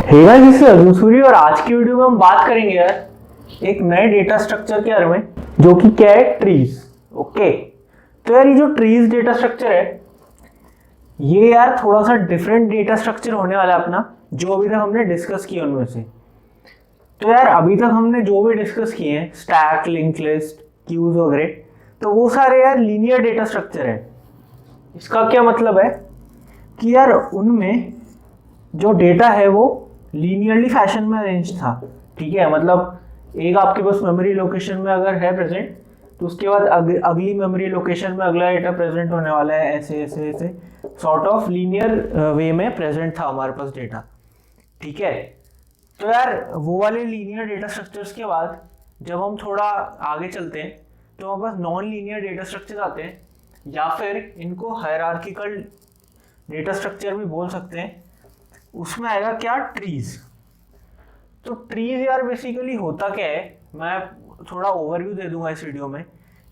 Hey guys, this is Arjun Suri और आज की वीडियो में हम बात करेंगे यार एक नए डेटा स्ट्रक्चर के बारे में जो कि क्या है, ट्रीज। ओके, तो यार ये जो ट्रीज डेटा स्ट्रक्चर है ये यार थोड़ा सा डिफरेंट डेटा स्ट्रक्चर होने वाला है अपना, जो अभी तक हमने डिस्कस किया उनमें से। तो यार अभी तक हमने जो भी डिस्कस किए हैं, स्टैक, लिंक लिस्ट, क्यूज वगैरह, तो वो सारे यार लीनियर डेटा स्ट्रक्चर है। इसका क्या मतलब है कि यार उनमें जो डेटा है वो लीनियरली फैशन में अरेंज था। ठीक है, मतलब एक आपके पास मेमोरी लोकेशन में अगर है प्रेजेंट, तो उसके बाद अगली मेमोरी लोकेशन में अगला डेटा प्रेजेंट होने वाला है, ऐसे ऐसे ऐसे सॉर्ट ऑफ लीनियर वे में प्रेजेंट था हमारे पास डेटा। ठीक है, तो यार वो वाले लीनियर डेटा स्ट्रक्चर्स के बाद जब हम थोड़ा आगे चलते हैं तो हमारे पास नॉन लीनियर डेटा स्ट्रक्चर आते हैं, या फिर इनको हायरार्किकल डेटा स्ट्रक्चर भी बोल सकते हैं। उसमें आएगा क्या, ट्रीज। तो ट्रीज यार बेसिकली होता क्या है, मैं थोड़ा ओवरव्यू दे दूंगा इस वीडियो में।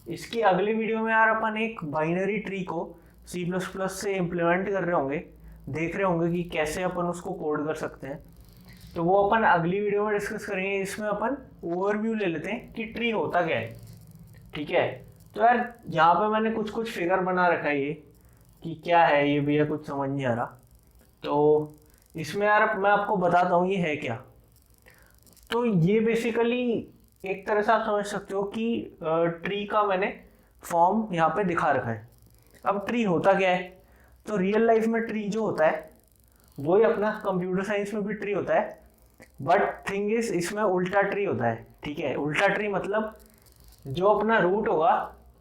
इसकी अगली वीडियो में यार अपन एक बाइनरी ट्री को C++ से इम्प्लीमेंट कर रहे होंगे, देख रहे होंगे कि कैसे अपन उसको कोड कर सकते हैं। तो वो अपन अगली वीडियो में डिस्कस करेंगे। इसमें अपन ओवरव्यू ले लेते हैं कि ट्री होता क्या है। ठीक है, तो यार यहाँ पे मैंने कुछ कुछ फिगर बना रखा है, ये कि क्या है ये भैया कुछ समझ नहीं आ रहा। तो इसमें यार मैं आपको बताता हूँ ये है क्या। तो ये बेसिकली एक तरह से आप समझ सकते हो कि ट्री का मैंने फॉर्म यहाँ पे दिखा रखा है। अब ट्री होता क्या है, तो रियल लाइफ में ट्री जो होता है वही अपना कंप्यूटर साइंस में भी ट्री होता है, बट थिंग इज इसमें उल्टा ट्री होता है। ठीक है, उल्टा ट्री मतलब जो अपना रूट होगा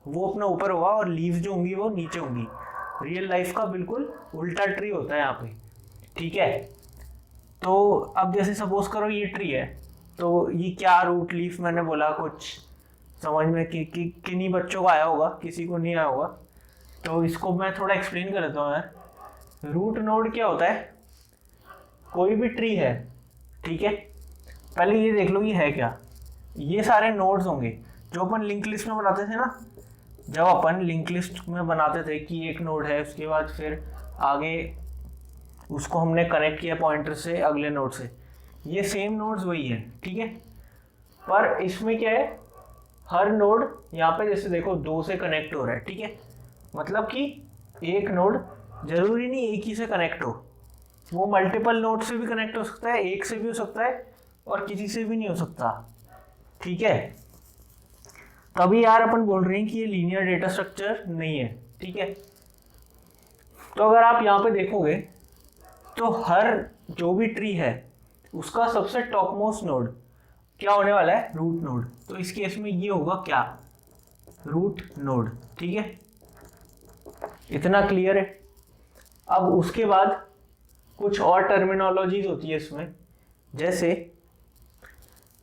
वो अपना ऊपर होगा और लीव्स जो होंगी वो नीचे होंगी। रियल लाइफ का बिल्कुल उल्टा ट्री होता है यहाँ पे। ठीक है, तो अब जैसे सपोज करो ये ट्री है, तो ये क्या रूट लीफ मैंने बोला, कुछ समझ में कि किन्हीं बच्चों को आया होगा, किसी को नहीं आया होगा। तो इसको मैं थोड़ा एक्सप्लेन कर देता हूँ यार। रूट नोड क्या होता है, कोई भी ट्री है, ठीक है, पहले ये देख लो ये है क्या। ये सारे नोड्स होंगे जो अपन लिंक लिस्ट में बनाते थे ना। जब अपन लिंक लिस्ट में बनाते थे कि एक नोड है, उसके बाद फिर आगे उसको हमने कनेक्ट किया पॉइंटर से अगले नोड से, ये सेम नोड्स वही है। ठीक है, पर इसमें क्या है, हर नोड यहाँ पे जैसे देखो 2 से कनेक्ट हो रहा है। ठीक है, मतलब कि एक नोड जरूरी नहीं एक ही से कनेक्ट हो, वो मल्टीपल नोड से भी कनेक्ट हो सकता है, एक से भी हो सकता है और किसी से भी नहीं हो सकता। ठीक है, तभी यार अपन बोल रहे हैं कि ये लीनियर डेटा स्ट्रक्चर नहीं है। ठीक है, तो अगर आप यहाँ पे देखोगे तो हर जो भी ट्री है उसका सबसे टॉप मोस्ट नोड क्या होने वाला है, रूट नोड। तो इस केस में ये होगा क्या, रूट नोड। ठीक है, इतना क्लियर है। अब उसके बाद कुछ और टर्मिनोलॉजीज होती है इसमें, जैसे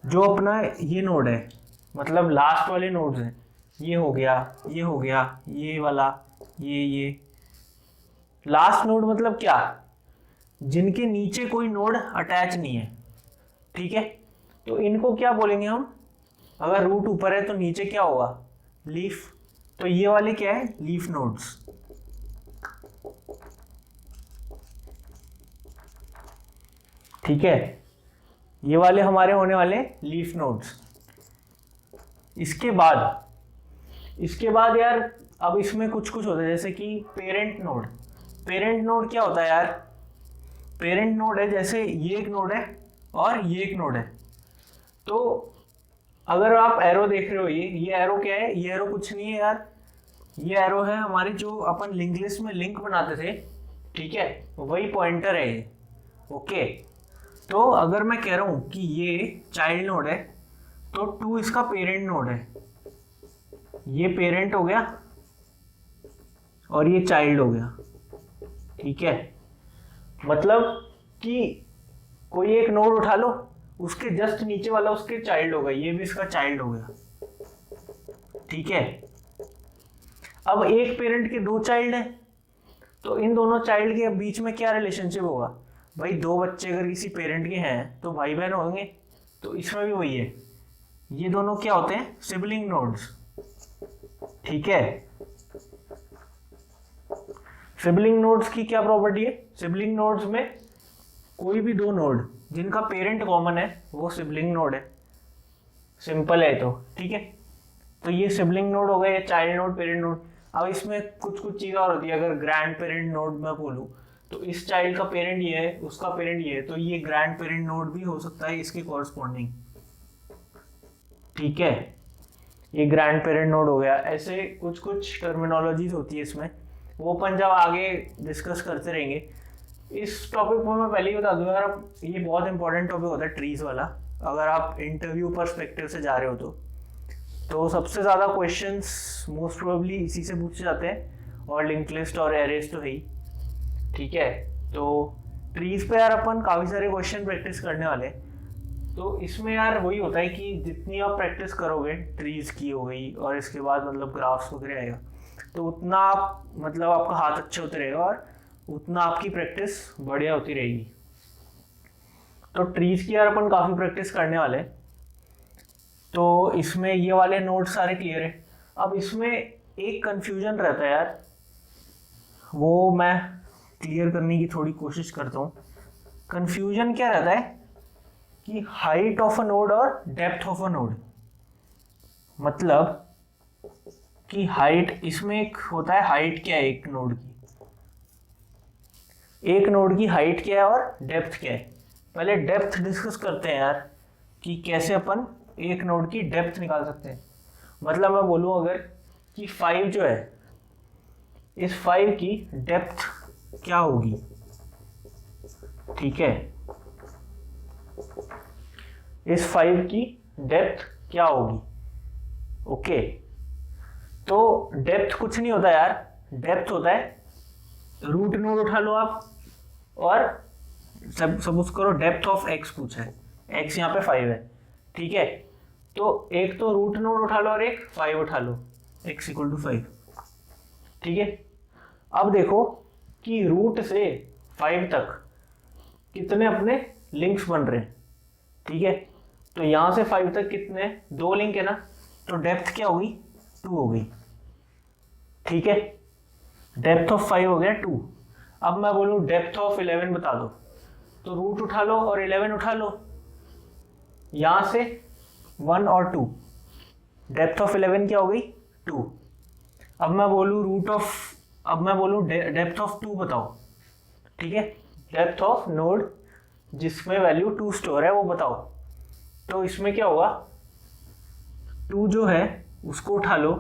जो अपना ये नोड है, मतलब लास्ट वाले नोड्स हैं, ये हो गया, ये हो गया, ये वाला, ये लास्ट नोड मतलब क्या, जिनके नीचे कोई नोड अटैच नहीं है। ठीक है, तो इनको क्या बोलेंगे हम, अगर रूट ऊपर है तो नीचे क्या होगा, लीफ। तो ये वाले क्या है, लीफ नोड्स। ठीक है, ये वाले हमारे होने वाले लीफ नोड्स। इसके बाद यार अब इसमें कुछ कुछ होता है, जैसे कि पेरेंट नोड। पेरेंट नोड क्या होता है यार, पेरेंट नोड है जैसे ये एक नोड है और ये एक नोड है। तो अगर आप एरो देख रहे हो, ये एरो क्या है, ये एरो कुछ नहीं है यार, ये एरो है हमारे जो अपन लिंक लिस्ट में लिंक बनाते थे। ठीक है, वही पॉइंटर है ये। ओके, तो अगर मैं कह रहा हूँ कि ये चाइल्ड नोड है तो 2 इसका पेरेंट नोड है, ये पेरेंट हो गया और ये चाइल्ड हो गया। ठीक है, मतलब कि कोई एक नोड उठा लो, उसके जस्ट नीचे वाला उसके चाइल्ड होगा, ये भी इसका चाइल्ड हो गया। ठीक है, अब एक पेरेंट के 2 चाइल्ड है, तो इन दोनों चाइल्ड के बीच में क्या रिलेशनशिप होगा, भाई 2 बच्चे अगर किसी पेरेंट के हैं तो भाई बहन होंगे। तो इसमें भी वही है, ये दोनों क्या होते हैं, सिबलिंग नोड्स। ठीक है, सिबलिंग नोड्स की क्या प्रॉपर्टी है, सिबलिंग नोड्स में कोई भी दो नोड जिनका पेरेंट कॉमन है वो सिबलिंग नोड है। सिंपल है तो, ठीक है। तो ये सिबलिंग नोड हो गया, ये चाइल्ड नोड, पेरेंट नोड। अब इसमें कुछ कुछ चीज़ें और होती है। अगर ग्रैंड पेरेंट नोड मैं बोलूँ तो इस चाइल्ड का पेरेंट ये है, उसका पेरेंट ये है, तो ये ग्रैंड पेरेंट नोड भी हो सकता है इसके कॉरस्पॉन्डिंग, ठीक है। ये ग्रैंड पेरेंट नोड हो गया। ऐसे कुछ कुछ टर्मिनोलॉजीज होती है इसमें, वो अपन जब आगे डिस्कस करते रहेंगे। इस टॉपिक पर मैं पहले ही बता दूं यार, ये बहुत इंपॉर्टेंट टॉपिक होता है ट्रीज वाला। अगर आप इंटरव्यू पर्सपेक्टिव से जा रहे हो तो सबसे ज़्यादा क्वेश्चंस मोस्ट प्रोबेबली इसी से पूछे जाते हैं, और लिंक लिस्ट और एरेज तो है ही, ठीक है। तो ट्रीज पे यार अपन काफ़ी सारे क्वेश्चन प्रैक्टिस करने वाले हैं। तो इसमें यार वही होता है कि जितनी आप प्रैक्टिस करोगे, ट्रीज की हो गई और इसके बाद मतलब ग्राफ्स वगैरह आएगा, तो उतना आप मतलब आपका हाथ अच्छा होते रहेगा और उतना आपकी प्रैक्टिस बढ़िया होती रहेगी। तो ट्रीज की यार अपन काफ़ी प्रैक्टिस करने वाले हैं। तो इसमें ये वाले नोट्स सारे क्लियर है। अब इसमें एक कंफ्यूजन रहता है यार, वो मैं क्लियर करने की थोड़ी कोशिश करता हूँ। कंफ्यूजन क्या रहता है कि हाइट ऑफ अ नोड और डेप्थ ऑफ अ नोड। मतलब कि हाइट, इसमें एक होता है हाइट क्या है एक नोड की, एक नोड की हाइट क्या है और डेप्थ क्या है। पहले डेप्थ डिस्कस करते हैं यार कि कैसे अपन एक नोड की डेप्थ निकाल सकते हैं। मतलब मैं बोलूं अगर कि 5 जो है, इस 5 की डेप्थ क्या होगी, ठीक है। इस 5 की डेप्थ क्या होगी, ओके। तो डेप्थ कुछ नहीं होता यार, डेप्थ होता है रूट नोड उठा लो आप, और सपोज करो डेप्थ ऑफ एक्स पूछा है, एक्स यहाँ पे 5 है, ठीक है। तो एक तो रूट नोड उठा लो और एक 5 उठा लो, x इक्वल टू 5, ठीक है। अब देखो कि रूट से 5 तक कितने अपने लिंक्स बन रहे हैं, ठीक है। तो यहाँ से 5 तक कितने, 2 लिंक है ना, तो डेप्थ क्या होगी, 2 हो गई, ठीक है। डेप्थ ऑफ 5 हो गया 2। अब मैं बोलूँ डेप्थ ऑफ 11 बता दो, तो रूट उठा लो और 11 उठा लो, यहाँ से 1 और 2, डेप्थ ऑफ 11 क्या हो गई, 2। अब मैं बोलूँ डेप्थ ऑफ 2 बताओ, ठीक है। डेप्थ ऑफ नोड जिसमें वैल्यू 2 स्टोर है वो बताओ। तो इसमें क्या होगा, 2 जो है उसको उठा लो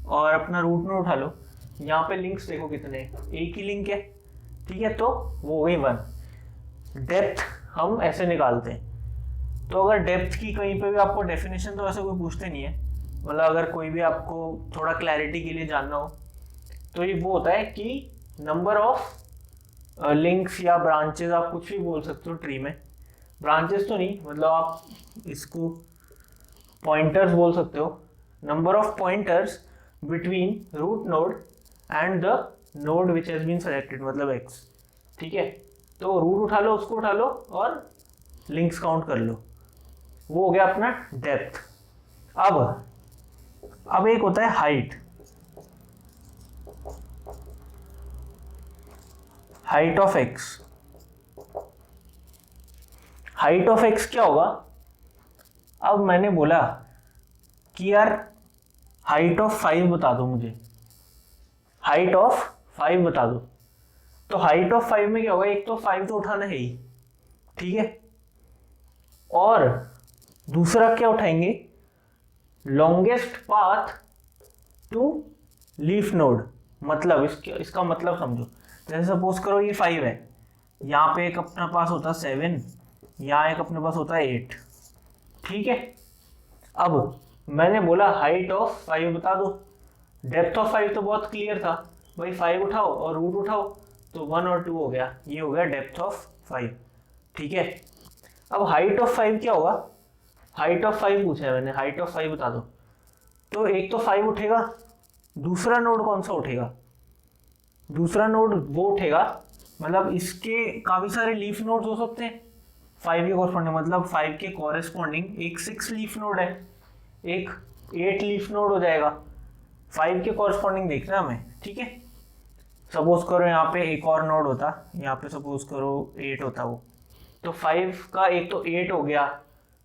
और अपना रूट नोड उठा लो। यहाँ पे लिंक्स देखो कितने, एक ही लिंक है, ठीक है। तो वो हो गई 1। डेप्थ हम ऐसे निकालते हैं। तो अगर डेप्थ की कहीं पे भी आपको डेफिनेशन तो ऐसे कोई पूछते नहीं है, मतलब अगर कोई भी आपको थोड़ा क्लैरिटी के लिए जानना हो तो ये वो होता है कि नंबर ऑफ लिंक्स या ब्रांचेस, आप कुछ भी बोल सकते हो ट्री में। ब्रांचेस तो नहीं, मतलब आप इसको पॉइंटर्स बोल सकते हो। Number of pointers between root node and the node which has been selected, मतलब x, ठीक है। तो रूट उठा लो, उसको उठा लो और लिंक्स काउंट कर लो, वो हो गया अपना डेप्थ। अब एक होता है height, height of x. Height of x क्या होगा, अब मैंने बोला कि यार हाइट ऑफ 5 बता दो मुझे, हाइट ऑफ 5 बता दो। तो हाइट ऑफ 5 में क्या होगा, एक तो 5 तो उठाना है ही, ठीक है। और दूसरा क्या उठाएंगे, longest path to leaf node. मतलब इसका मतलब समझो, जैसे सपोज करो ये 5 है, यहाँ पे एक अपने पास होता है 7, यहाँ एक अपने पास होता है 8, ठीक है। अब मैंने बोला हाइट ऑफ 5 बता दो। डेप्थ ऑफ 5 तो बहुत क्लियर था भाई, 5 उठाओ और रूट उठाओ, तो 1 और 2 हो गया, ये हो गया डेप्थ ऑफ 5, ठीक है। अब हाइट ऑफ 5 क्या होगा, हाइट ऑफ 5 पूछा है मैंने, हाइट ऑफ 5 बता दो। तो एक तो 5 उठेगा, दूसरा नोड कौन सा उठेगा, दूसरा नोड वो उठेगा, मतलब इसके काफ़ी सारे लीफ नोड्स हो सकते हैं 5 के कॉरस्पॉन्डिंग। मतलब 5 के कॉरस्पॉन्डिंग एक 6 लीफ नोड है, एक 8 लीफ नोड हो जाएगा। 5 के कॉरस्पॉन्डिंग देखना है हमें, ठीक है। सपोज करो यहाँ पे एक और नोड होता, यहाँ पे सपोज करो 8 होता वो, तो 5 का एक तो 8 हो गया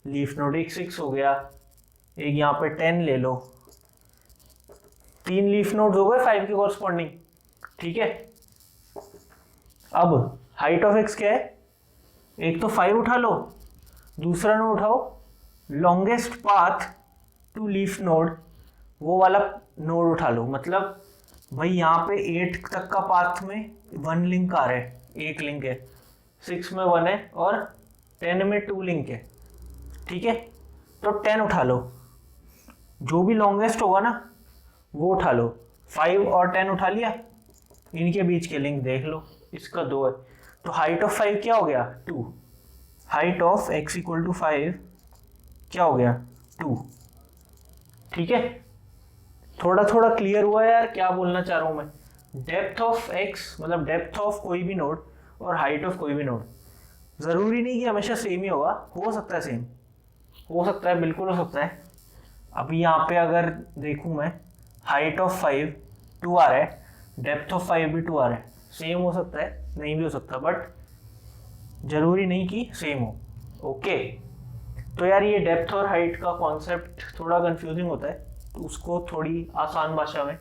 लीफ नोड, एक 6 हो गया, एक यहाँ पे 10 ले लो, 3 लीफ नोड्स हो गए 5 के कॉरस्पॉन्डिंग। ठीक है, अब हाइट ऑफ एक्स क्या है, एक तो 5 उठा लो, दूसरा नोड उठाओ longest path to leaf node, वो वाला नोड उठा लो। मतलब भाई यहाँ पे 8 तक का पाथ में 1 लिंक आ रहा है, एक लिंक है, 6 में 1 है और 10 में 2 लिंक है। ठीक है, तो 10 उठा लो, जो भी लॉन्गेस्ट होगा ना वो उठा लो। 5 और 10 उठा लिया, इनके बीच के लिंक देख लो, इसका 2 है, तो हाइट ऑफ 5 क्या हो गया 2। Height of x equal to 5 क्या हो गया 2। ठीक है, थोड़ा थोड़ा क्लियर हुआ यार क्या बोलना चाह रहा हूं मैं। डेप्थ ऑफ x मतलब डेप्थ ऑफ कोई भी नोड और हाइट ऑफ कोई भी नोड, जरूरी नहीं कि हमेशा सेम ही होगा, हो सकता है सेम, हो सकता है, बिल्कुल हो सकता है। अभी यहाँ पे अगर देखूं मैं, हाइट ऑफ 5 2 आ रहा है, डेप्थ ऑफ 5 भी 2 आ रहा है, सेम हो सकता है, नहीं भी हो सकता, बट जरूरी नहीं कि सेम हो। ओके, तो यार ये डेप्थ और हाइट का कॉन्सेप्ट थोड़ा कंफ्यूजिंग होता है, तो उसको थोड़ी आसान भाषा में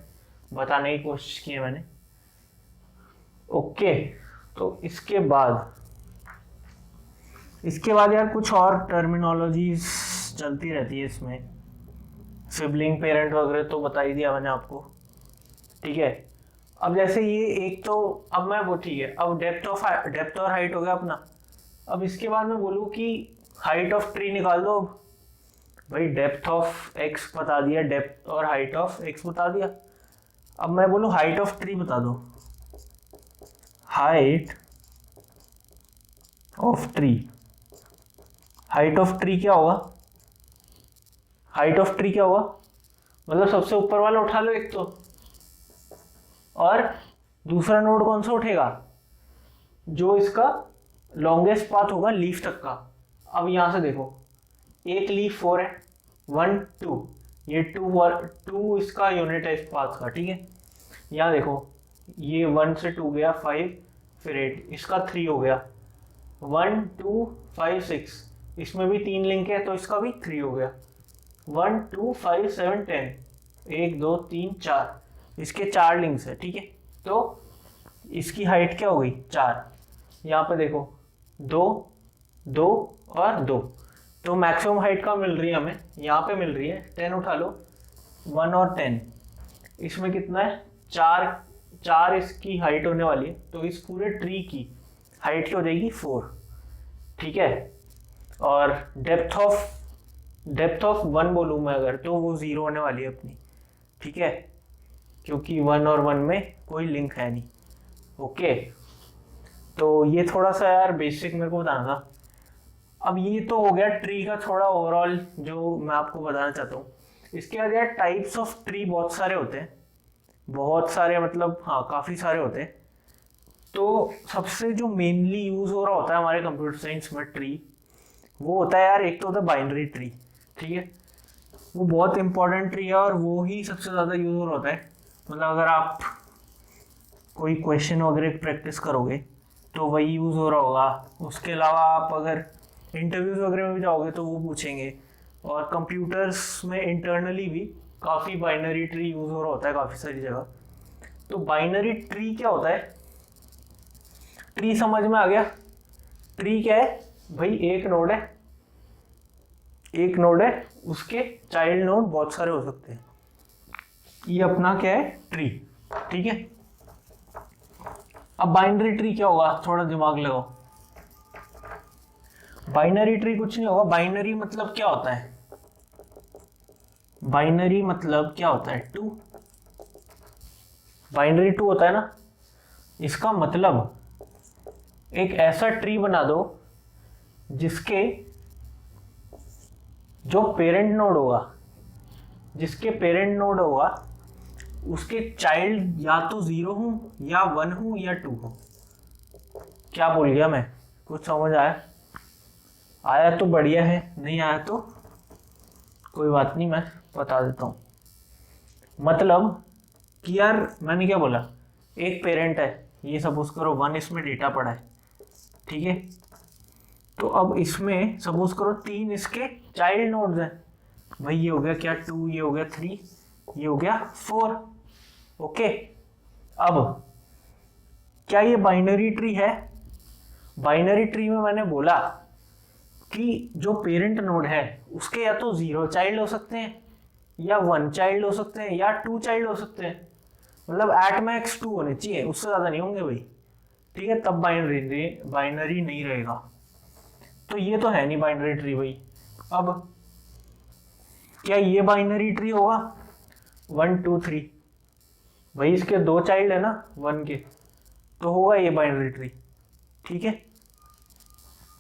बताने की कोशिश की है मैंने। ओके, तो इसके बाद यार कुछ और टर्मिनोलॉजीज चलती रहती है इसमें, सिबलिंग पेरेंट वगैरह तो बता ही दिया मैंने आपको। ठीक है, अब जैसे ये एक तो अब मैं वो, ठीक है, अब डेप्थ और हाइट हो गया अपना। अब इसके बाद मैं बोलूँ कि हाइट ऑफ ट्री निकाल दो। भाई डेप्थ ऑफ एक्स बता दिया, डेप्थ और हाइट ऑफ एक्स बता दिया, अब मैं बोलूँ हाइट ऑफ ट्री बता दो। Height of tree, height of tree क्या होगा, हाइट ऑफ ट्री क्या होगा, मतलब सबसे ऊपर वाला उठा लो एक तो, और दूसरा नोड कौन सा उठेगा, जो इसका लॉन्गेस्ट पाथ होगा लीफ तक का। अब यहां से देखो, एक लीफ 4 है, 1 2, ये 2 इसका यूनिट है इस पाथ का। ठीक है, यहाँ देखो ये 1 से 2 गया 5, फिर 8, इसका 3 हो गया, 1 2 5 6, इसमें भी 3 लिंक है तो इसका भी 3 हो गया, 1 2 5 7 10, 1 2 3 4, इसके 4 लिंक्स है। ठीक है, तो इसकी हाइट क्या हो गई 4, यहाँ पे देखो 2 2 और 2, तो मैक्सिमम हाइट का मिल रही है हमें, यहाँ पे मिल रही है 10 उठा लो, 1 और 10, इसमें कितना है 4 इसकी हाइट होने वाली है, तो इस पूरे ट्री की हाइट क्या हो जाएगी 4। ठीक है, और डेप्थ ऑफ 1 बोलूँ मैं अगर, तो वो 0 होने वाली है अपनी। ठीक है, क्योंकि 1 और 1 में कोई लिंक है नहीं। ओके, तो ये थोड़ा सा यार बेसिक मेरे को बताना था। अब ये तो हो गया ट्री का थोड़ा ओवरऑल जो मैं आपको बताना चाहता हूँ। इसके बाद यार टाइप्स ऑफ ट्री बहुत सारे होते हैं, बहुत सारे मतलब हाँ काफ़ी सारे होते हैं। तो सबसे जो मेनली यूज़ हो रहा होता है हमारे कंप्यूटर साइंस में ट्री, वो होता है यार, एक तो होता है बाइनरी ट्री। ठीक है, वो बहुत इंपॉर्टेंट ट्री है और वो ही सबसे ज़्यादा यूज़ हो रहा होता है। मतलब अगर आप कोई क्वेश्चन वगैरह प्रैक्टिस करोगे तो वही यूज़ हो रहा होगा। उसके अलावा आप अगर इंटरव्यूज़ वगैरह में भी जाओगे तो वो पूछेंगे, और कंप्यूटर्स में इंटरनली भी काफ़ी बाइनरी ट्री यूज़ हो रहा होता है काफ़ी सारी जगह। तो बाइनरी ट्री क्या होता है, ट्री समझ में आ गया। ट्री क्या है भाई, एक नोड है, उसके चाइल्ड नोड बहुत सारे हो सकते हैं, ये अपना क्या है ट्री। ठीक है, अब बाइनरी ट्री क्या होगा, थोड़ा दिमाग लगाओ। बाइनरी ट्री कुछ नहीं होगा, बाइनरी मतलब क्या होता है, बाइनरी मतलब क्या होता है 2, बाइनरी 2 होता है ना। इसका मतलब एक ऐसा ट्री बना दो जिसके जो पेरेंट नोड होगा, उसके चाइल्ड या तो 0 हो या 1 हो या 2 हो। क्या बोल गया मैं, कुछ समझ आया तो बढ़िया है, नहीं आया तो कोई बात नहीं, मैं बता देता हूँ। मतलब कि यार मैंने क्या बोला, एक पेरेंट है, ये सपोज करो 1 इसमें डेटा पड़ा है। ठीक है, तो अब इसमें सपोज करो 3 इसके चाइल्ड नोड्स हैं भाई, ये हो गया क्या 2, ये हो गया 3, ये हो गया 4। ओके, अब क्या ये बाइनरी ट्री है? बाइनरी ट्री में मैंने बोला कि जो पेरेंट नोड है उसके या तो 0 चाइल्ड हो सकते हैं, या 1 चाइल्ड हो सकते हैं, या 2 चाइल्ड हो सकते हैं। मतलब एट मैक्स 2 होने चाहिए, उससे ज़्यादा नहीं होंगे भाई। ठीक है, तब बाइनरी नहीं रहेगा। तो ये तो है नहीं बाइनरी ट्री भाई। अब क्या ये बाइनरी ट्री होगा? 1 2 3 भाई, इसके 2 चाइल्ड है ना 1 के, तो होगा ये बाइनरी ट्री। ठीक है,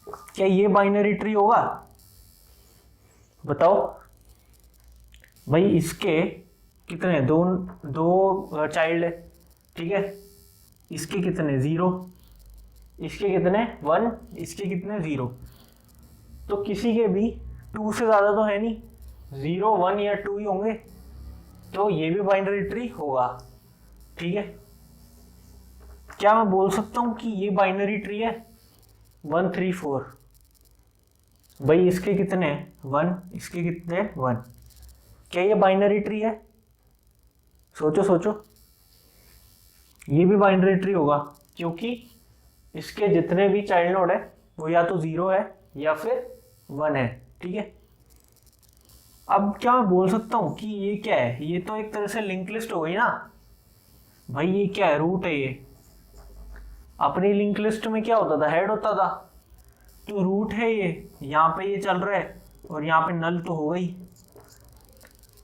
क्या ये बाइनरी ट्री होगा? बताओ भाई। इसके कितने, दो चाइल्ड है। ठीक है, इसके कितने 0, इसके कितने 1, इसके कितने 0। तो किसी के भी 2 से ज़्यादा तो है नहीं, 0 1 या 2 ही होंगे, तो ये भी बाइनरी ट्री होगा। ठीक है, क्या मैं बोल सकता हूँ कि ये बाइनरी ट्री है? 1 3 4 भाई, इसके कितने 1, इसके कितने 1। क्या ये बाइनरी ट्री है? सोचो सोचो, ये भी बाइनरी ट्री होगा, क्योंकि इसके जितने भी चाइल्ड नोड है वो या तो 0 है या फिर 1 है। ठीक है, अब क्या मैं बोल सकता हूँ कि ये क्या है? ये तो एक तरह से लिंक लिस्ट हो गई ना भाई। ये क्या है? रूट है। ये अपनी लिंक लिस्ट में क्या होता था? हेड होता था। तो रूट है ये, यहाँ पे ये चल रहा है और यहाँ पे नल तो हो गई।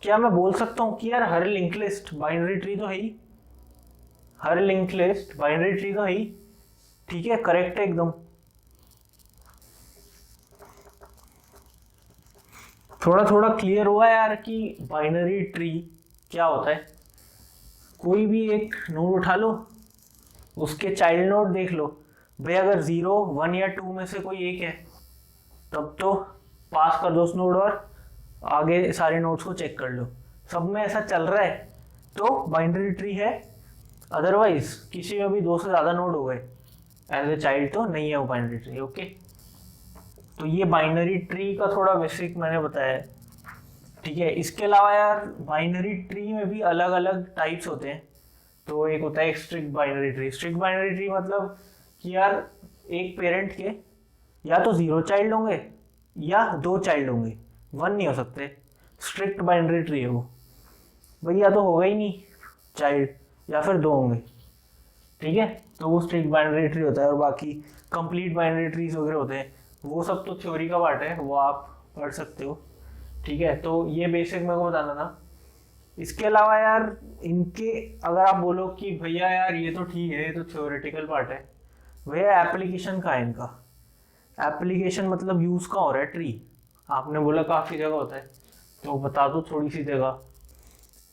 क्या मैं बोल सकता हूँ कि यार हर लिंक लिस्ट बाइनरी ट्री तो है ही, हर लिंक लिस्ट बाइनरी ट्री तो है ही। ठीक है, करेक्ट है एकदम। थोड़ा थोड़ा क्लियर हुआ यार कि बाइनरी ट्री क्या होता है। कोई भी एक नोड उठा लो, उसके चाइल्ड नोड देख लो भाई, अगर 0 1 या 2 में से कोई एक है तब तो पास कर दो उस नोड और आगे सारे नोड्स को चेक कर लो। सब में ऐसा चल रहा है तो बाइनरी ट्री है, अदरवाइज किसी में भी 2 से ज़्यादा नोड हो गए एज ए चाइल्ड तो नहीं है वो बाइनरी ट्री। ओके, तो ये बाइनरी ट्री का थोड़ा बेसिक मैंने बताया है। ठीक है, इसके अलावा यार बाइनरी ट्री में भी अलग अलग टाइप्स होते हैं। तो एक होता है strict binary tree. Strict binary tree मतलब कि यार एक पेरेंट के या तो 0 चाइल्ड होंगे या 2 चाइल्ड होंगे, 1 नहीं हो सकते। स्ट्रिक्ट बाइनरी ट्री है वो भाई, या तो होगा ही नहीं चाइल्ड या फिर 2 होंगे। ठीक है, तो वो स्ट्रिक्ट बाइनरी ट्री होता है। और बाकी कंप्लीट बाइनरी ट्रीज वगैरह होते हैं, वो सब तो थ्योरी का पार्ट है, वो आप पढ़ सकते हो। ठीक है, तो ये बेसिक मेरे को बताना था। इसके अलावा यार इनके अगर आप बोलो कि भैया यार ये तो ठीक है, ये तो थ्योरेटिकल पार्ट है, भैया एप्लीकेशन का है इनका। एप्लीकेशन मतलब यूज़ का हो रहा है ट्री। आपने बोला काफ़ी जगह होता है, तो बता दो थोड़ी सी जगह।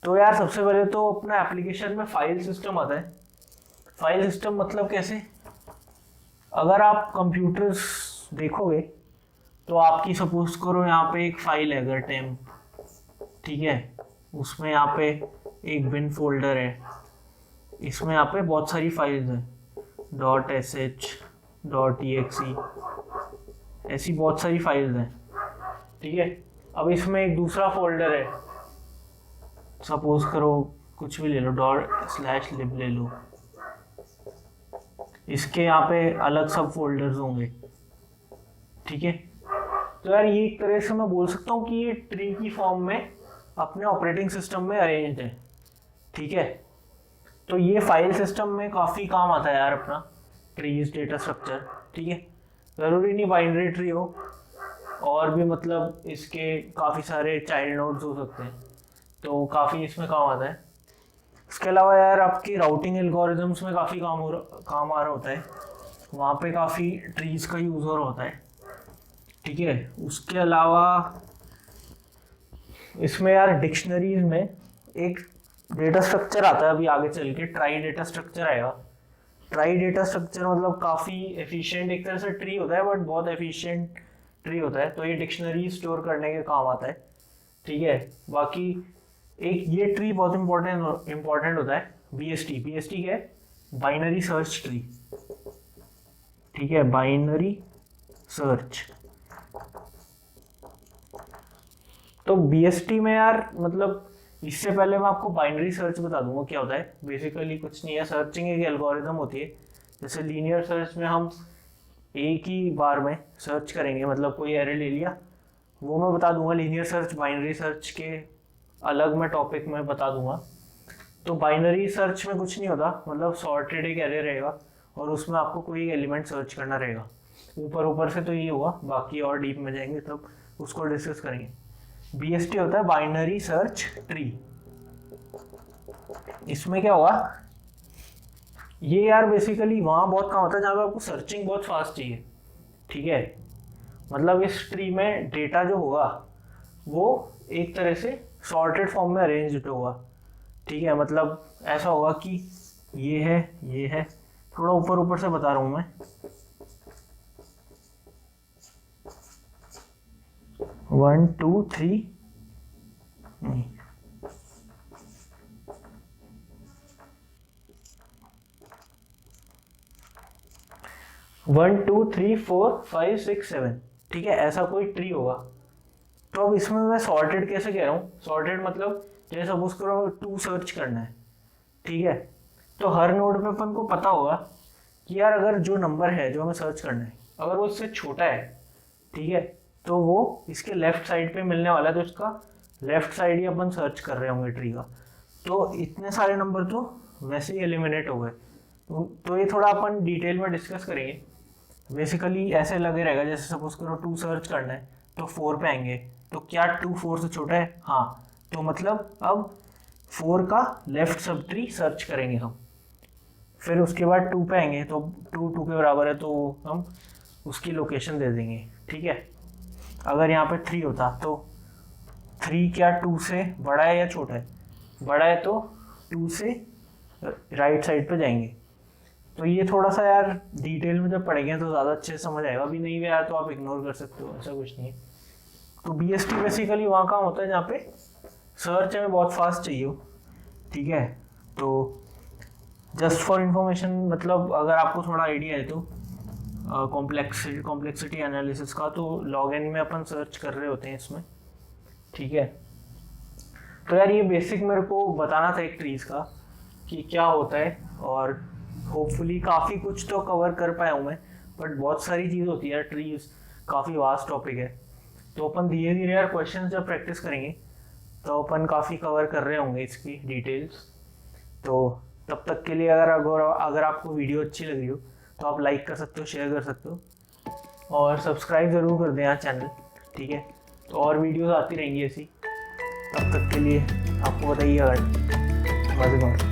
तो यार सबसे पहले तो अपना एप्लीकेशन में फाइल सिस्टम आता है। फाइल सिस्टम मतलब कैसे? अगर आप कंप्यूटर्स देखोगे तो आपकी सपोज करो यहाँ पे एक फाइल है अगर टेम्प, ठीक है, उसमें यहाँ पे एक बिन फोल्डर है, इसमें यहाँ पे बहुत सारी फाइल्स हैं, .sh, .exe, ऐसी बहुत सारी फाइल्स हैं। ठीक है, अब इसमें एक दूसरा फोल्डर है, सपोज करो कुछ भी ले लो, ./lib ले लो, इसके यहाँ पे अलग सब फोल्डर्स होंगे। ठीक है, तो यार ये एक तरह से मैं बोल सकता हूँ कि ये ट्री की फॉर्म में अपने ऑपरेटिंग सिस्टम में अरेंज है। ठीक है, तो ये फाइल सिस्टम में काफ़ी काम आता है यार अपना ट्रीज डेटा स्ट्रक्चर। ठीक है, ज़रूरी नहीं बाइनरी ट्री हो, और भी मतलब इसके काफ़ी सारे चाइल्ड नोड्स हो सकते हैं, तो काफ़ी इसमें काम आता है। इसके अलावा यार आपकी राउटिंग एल्गोरिदम्स में काफ़ी काम आ रहा होता है, वहाँ पे काफ़ी ट्रीज का यूज़ हो रहा होता है। ठीक है, उसके अलावा इसमें यार डिक्शनरीज में एक डेटा स्ट्रक्चर आता है, अभी आगे चल के ट्राई डेटा स्ट्रक्चर आएगा। ट्राई डेटा स्ट्रक्चर मतलब काफ़ी एफिशिएंट एक तरह से ट्री होता है, बट बहुत एफिशिएंट ट्री होता है, तो ये डिक्शनरी स्टोर करने के काम आता है। ठीक है, बाकी एक ये ट्री बहुत इंपॉर्टेंट होता है, BST। BST क्या है? Binary search tree. ठीक है, बाइनरी सर्च। तो बीएसटी में यार मतलब इससे पहले मैं आपको बाइनरी सर्च बता दूंगा क्या होता है। बेसिकली कुछ नहीं है, सर्चिंग एक एल्गोरिथम होती है। जैसे लीनियर सर्च में हम एक ही बार में सर्च करेंगे, मतलब कोई एरे ले लिया, वो मैं बता दूंगा। लीनियर सर्च बाइनरी सर्च के अलग मैं टॉपिक में बता दूंगा। तो बाइनरी सर्च में कुछ नहीं होता, मतलब सॉर्टेड एक एरे रहेगा और उसमें आपको कोई एलिमेंट सर्च करना रहेगा। ऊपर ऊपर से तो ये हुआ, बाकी और डीप में जाएंगे तब उसको डिस्कस करेंगे। बीएसटी होता है बाइनरी सर्च ट्री। इसमें क्या होगा, ये यार बेसिकली वहां बहुत कम होता है जहाँ पे आपको सर्चिंग बहुत फास्ट चाहिए, ठीक है। मतलब इस ट्री में डेटा जो होगा वो एक तरह से सॉर्टेड फॉर्म में अरेंज होगा, ठीक है। मतलब ऐसा होगा कि ये है, थोड़ा ऊपर ऊपर से बता रहा हूं मैं। 1 2 3 नहीं, 1 2 3 4 5 6 7, ठीक है, ऐसा कोई ट्री होगा। तो अब इसमें मैं सॉर्टेड कैसे कह रहा हूँ, सॉर्टेड मतलब जैसे सपोज करो 2 सर्च करना है, ठीक है। तो हर नोड पे अपन को पता होगा कि यार अगर जो नंबर है जो हमें सर्च करना है अगर वो इससे छोटा है, ठीक है, तो वो इसके लेफ्ट साइड पे मिलने वाला है, तो इसका लेफ्ट साइड ही अपन सर्च कर रहे होंगे ट्री का। तो इतने सारे नंबर तो वैसे ही एलिमिनेट हो गए। तो ये थोड़ा अपन डिटेल में डिस्कस करेंगे। बेसिकली ऐसे लगे रहेगा, जैसे सपोज करो 2 सर्च करना है तो 4 पे आएंगे, तो क्या 2 4 से छोटा है? हाँ, तो मतलब अब 4 का लेफ्ट सब ट्री सर्च करेंगे हम। फिर उसके बाद 2 पे आएंगे तो 2 2 के बराबर है, तो हम उसकी लोकेशन दे देंगे, ठीक है। अगर यहाँ पे 3 होता तो 3 क्या 2 से बड़ा है या छोटा है? बड़ा है, तो 2 से राइट साइड पे जाएंगे। तो ये थोड़ा सा यार डिटेल में जब पढ़ेंगे तो ज़्यादा अच्छे से समझ आएगा। अभी नहीं भी आया तो आप इग्नोर कर सकते हो, ऐसा कुछ नहीं है। तो बीएसटी बेसिकली वहाँ काम होता है जहाँ पे सर्च हमें बहुत फास्ट चाहिए हो, ठीक है। तो जस्ट फॉर इंफॉर्मेशन, मतलब अगर आपको थोड़ा आइडिया है तो कॉम्प्लेक्सिटी एनालिसिस का, तो लॉग एन में अपन सर्च कर रहे होते हैं इसमें, ठीक है। तो यार ये बेसिक मेरे को बताना था एक ट्रीज का कि क्या होता है, और होपफुली काफ़ी कुछ तो कवर कर पाया हूँ मैं, बट बहुत सारी चीज़ होती है यार, ट्रीज काफ़ी वास्ट टॉपिक है। तो अपन धीरे धीरे यार क्वेश्चन जब प्रैक्टिस करेंगे तो अपन काफ़ी कवर कर रहे होंगे इसकी डिटेल्स। तो तब तक के लिए अगर आपको वीडियो अच्छी लग रही हो तो आप लाइक कर सकते हो, शेयर कर सकते हो और सब्सक्राइब ज़रूर कर दें यार चैनल, ठीक है। तो और वीडियोस आती रहेंगी ऐसी। तब तक के लिए आपको बताइए, अगर